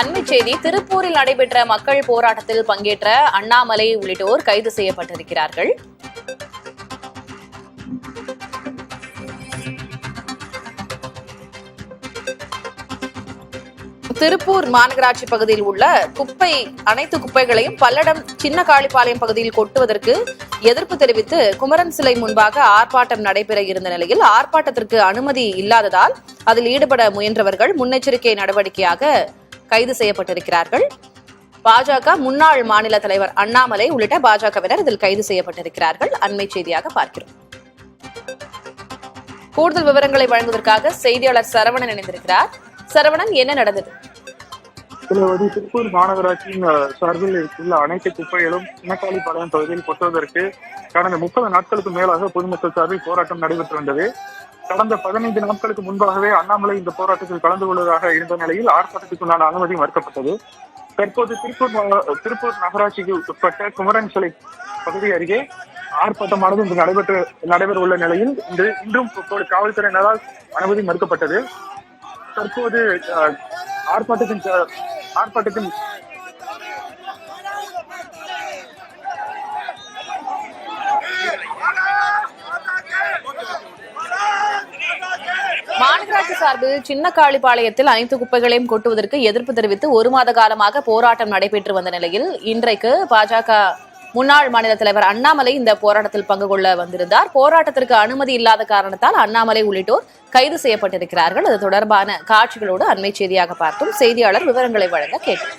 அண்மைச் செய்தி, திருப்பூரில் நடைபெற்ற மக்கள் போராட்டத்தில் பங்கேற்ற அண்ணாமலை உள்ளிட்டோர் கைது செய்யப்பட்டிருக்கிறார்கள். திருப்பூர் மாநகராட்சி பகுதியில் உள்ள அனைத்து குப்பைகளையும் பல்லடம் சின்ன காளிப்பாளையம் பகுதியில் கொட்டுவதற்கு எதிர்ப்பு தெரிவித்து குமரன் சிலை முன்பாக ஆர்ப்பாட்டம் நடைபெற இருந்த நிலையில் ஆர்ப்பாட்டத்திற்கு அனுமதி இல்லாததால் அதில் ஈடுபட முயன்றவர்கள் முன்னெச்சரிக்கை நடவடிக்கையாக கைது செய்யப்பட்டிருக்கிறார்கள். பாஜக முன்னாள் மாநில தலைவர் அண்ணாமலை உள்ளிட்ட பாஜகவினர் இதில் கைது செய்யப்பட்டிருக்கிறார்கள். அண்மை செய்தியாக பார்க்கிறோம். கூடுதல் விவரங்களை வழங்குவதற்காக செய்தியாளர் சரவணன் இணைந்திருக்கிறார். சரவணன், என்ன நடந்தது? திருப்பூர் மாநகராட்சியின் சார்பில் உள்ள அனைத்து குப்பைகளும் சின்னக்காளிப்பாளையம் பகுதியில் கொட்டுவதற்கு கடந்த 30 நாட்களுக்கு மேலாக பொதுமக்கள் சார்பில் போராட்டம் நடைபெற்று வந்தது. கடந்த 15 நாட்களுக்கு முன்பாகவே அண்ணாமலை இந்த போராட்டத்தில் கலந்து கொள்வதாக இருந்த நிலையில் ஆர்ப்பாட்டத்துக்குண்டான அனுமதி மறுக்கப்பட்டது. தற்போது திருப்பூர் நகராட்சிக்கு உட்பட்ட குமரன் சிலை பகுதி அருகே ஆர்ப்பாட்டமானது இன்று நடைபெற உள்ள நிலையில் இன்றும் காவல்துறையினரால் அனுமதி மறுக்கப்பட்டது. தற்போது ஆர்ப்பாட்டத்தின் மாநகராட்சி சார்பில் சின்ன காளிப்பாளையத்தில் அனைத்து குப்பைகளையும் கொட்டுவதற்கு எதிர்ப்பு தெரிவித்து 1 மாத காலமாக போராட்டம் நடைபெற்று வந்த நிலையில் இன்றைக்கு பாஜக முன்னாள் மாநில தலைவர் அண்ணாமலை இந்த போராட்டத்தில் பங்கு கொள்ள வந்திருந்தார். போராட்டத்திற்கு அனுமதி இல்லாத காரணத்தால் அண்ணாமலை உள்ளிட்டோர் கைது செய்யப்பட்டிருக்கிறார்கள். அது தொடர்பான காட்சிகளோடு அண்மை செய்தியாக பார்த்தோம். செய்தியாளர் விவரங்களை வழங்க கேட்டார்.